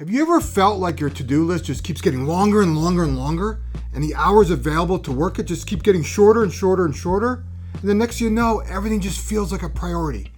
Have you ever felt like your to-do list just keeps getting longer and longer and longer, and the hours available to work it just keep getting shorter and shorter and shorter? And the next thing you know, everything just feels like a priority.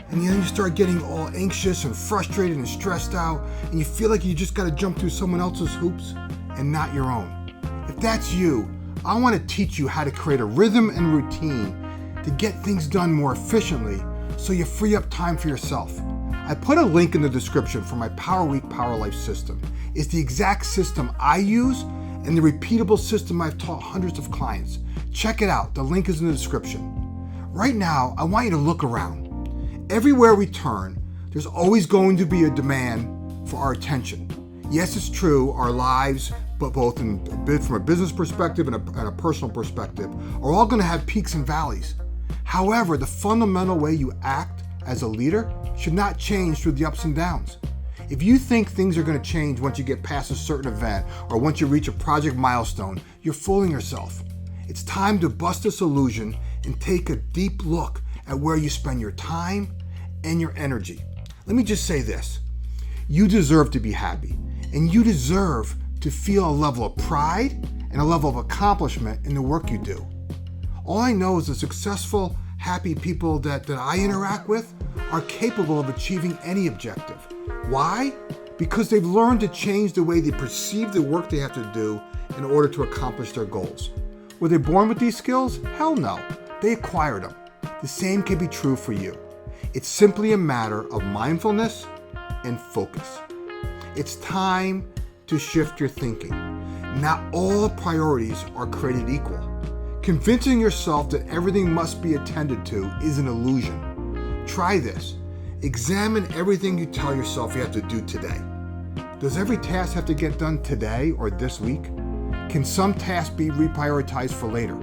And then you start getting all anxious and frustrated and stressed out, and you feel like you just got to jump through someone else's hoops and not your own. If that's you, I want to teach you how to create a rhythm and routine to get things done more efficiently so you free up time for yourself. I put a link in the description for my PowerWeek-PowerLife System. It's the exact system I use and the repeatable system I've taught hundreds of clients. Check it out. The link is in the description. Right now, I want you to look around. Everywhere we turn, there's always going to be a demand for our attention. Yes, it's true, our lives, but both from a business perspective and a personal perspective, are all going to have peaks and valleys. However, the fundamental way you act as a leader should not change through the ups and downs. If you think things are going to change once you get past a certain event or once you reach a project milestone, you're fooling yourself. It's time to bust this illusion and take a deep look at where you spend your time and your energy. Let me just say this. You deserve to be happy, and you deserve to feel a level of pride and a level of accomplishment in the work you do. All I know is the successful, happy people that I interact with are capable of achieving any objective. Why? Because they've learned to change the way they perceive the work they have to do in order to accomplish their goals. Were they born with these skills? Hell no. They acquired them. The same can be true for you. It's simply a matter of mindfulness and focus. It's time to shift your thinking. Not all priorities are created equal. Convincing yourself that everything must be attended to is an illusion. Try this. Examine everything you tell yourself you have to do today. Does every task have to get done today or this week? Can some tasks be reprioritized for later?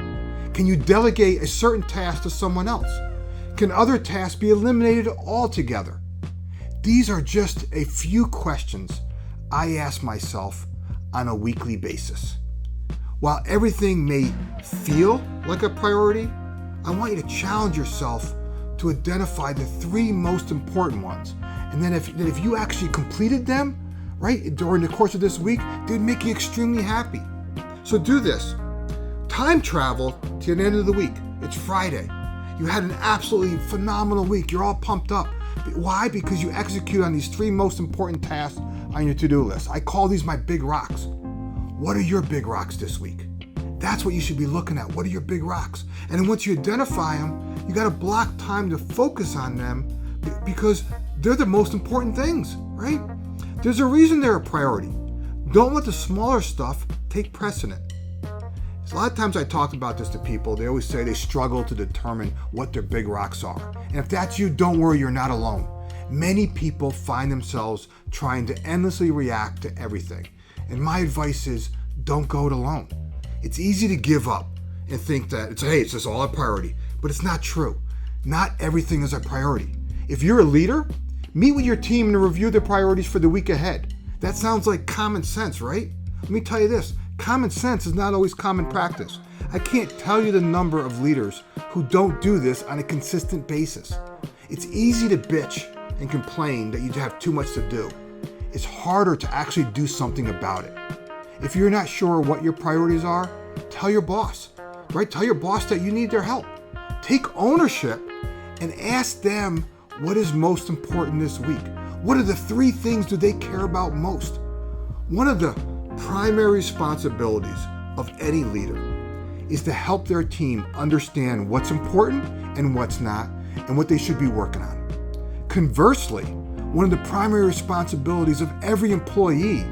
Can you delegate a certain task to someone else? Can other tasks be eliminated altogether? These are just a few questions I ask myself on a weekly basis. While everything may feel like a priority, I want you to challenge yourself to identify the three most important ones. And then if you actually completed them, right, during the course of this week, they would make you extremely happy. So do this. Time travel to the end of the week. It's Friday. You had an absolutely phenomenal week. You're all pumped up. Why? Because you execute on these three most important tasks on your to-do list. I call these my big rocks. What are your big rocks this week? That's what you should be looking at. What are your big rocks? And then once you identify them, you got to block time to focus on them because they're the most important things, right? There's a reason they're a priority. Don't let the smaller stuff take precedent. A lot of times I talk about this to people. They always say they struggle to determine what their big rocks are. And if that's you, don't worry, you're not alone. Many people find themselves trying to endlessly react to everything. And my advice is, don't go it alone. It's easy to give up and think that it's just all a priority, but it's not true. Not everything is a priority. If you're a leader, meet with your team and review their priorities for the week ahead. That sounds like common sense, right? Let me tell you this, common sense is not always common practice. I can't tell you the number of leaders who don't do this on a consistent basis. It's easy to bitch and complain that you have too much to do. It's harder to actually do something about it. If you're not sure what your priorities are, tell your boss, right? Tell your boss that you need their help. Take ownership and ask them what is most important this week. What are the three things do they care about most? One of the primary responsibilities of any leader is to help their team understand what's important and what's not, and what they should be working on. Conversely, one of the primary responsibilities of every employee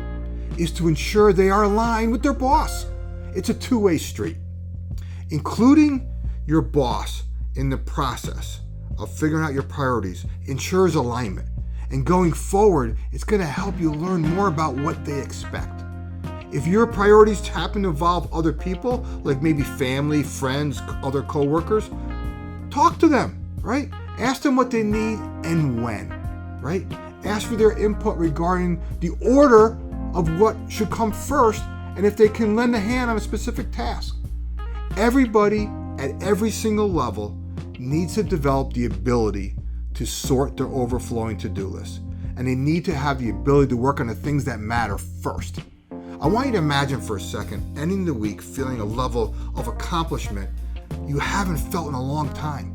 is to ensure they are aligned with their boss. It's a two-way street. Including your boss in the process of figuring out your priorities ensures alignment. And going forward, it's going to help you learn more about what they expect. If your priorities happen to involve other people, like maybe family, friends, other coworkers, talk to them, right? Ask them what they need and when, right? Ask for their input regarding the order of what should come first and if they can lend a hand on a specific task. Everybody at every single level needs to develop the ability to sort their overflowing to-do list. and they need to have the ability to work on the things that matter first. I want you to imagine for a second ending the week feeling a level of accomplishment you haven't felt in a long time.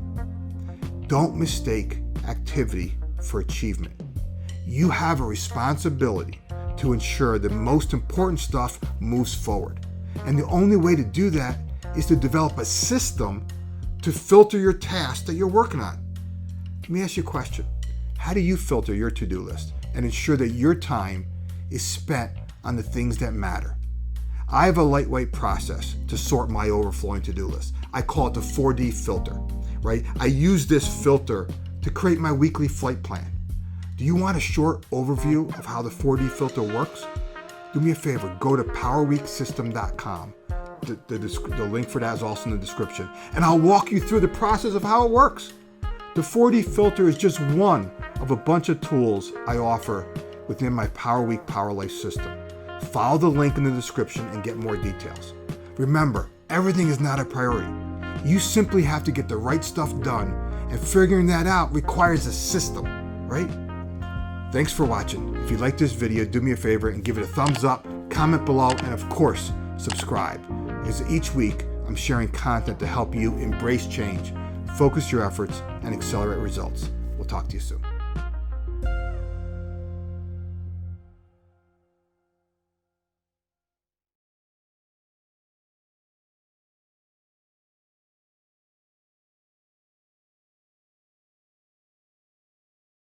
Don't mistake activity for achievement. You have a responsibility to ensure the most important stuff moves forward. And the only way to do that is to develop a system to filter your tasks that you're working on. Let me ask you a question. How do you filter your to-do list and ensure that your time is spent on the things that matter? I have a lightweight process to sort my overflowing to-do list. I call it the 4D filter, right? I use this filter to create my weekly flight plan. Do you want a short overview of how the 4D filter works? Do me a favor, go to PowerWeek-System.com. The link for that is also in the description. And I'll walk you through the process of how it works. The 4D filter is just one of a bunch of tools I offer within my PowerWeek-PowerLife System. Follow the link in the description and get more details. Remember, everything is not a priority. You simply have to get the right stuff done, and figuring that out requires a system, right? Thanks for watching. If you like this video, do me a favor and give it a thumbs up, comment below, and of course, subscribe. Because each week, I'm sharing content to help you embrace change, focus your efforts, and accelerate results. We'll talk to you soon.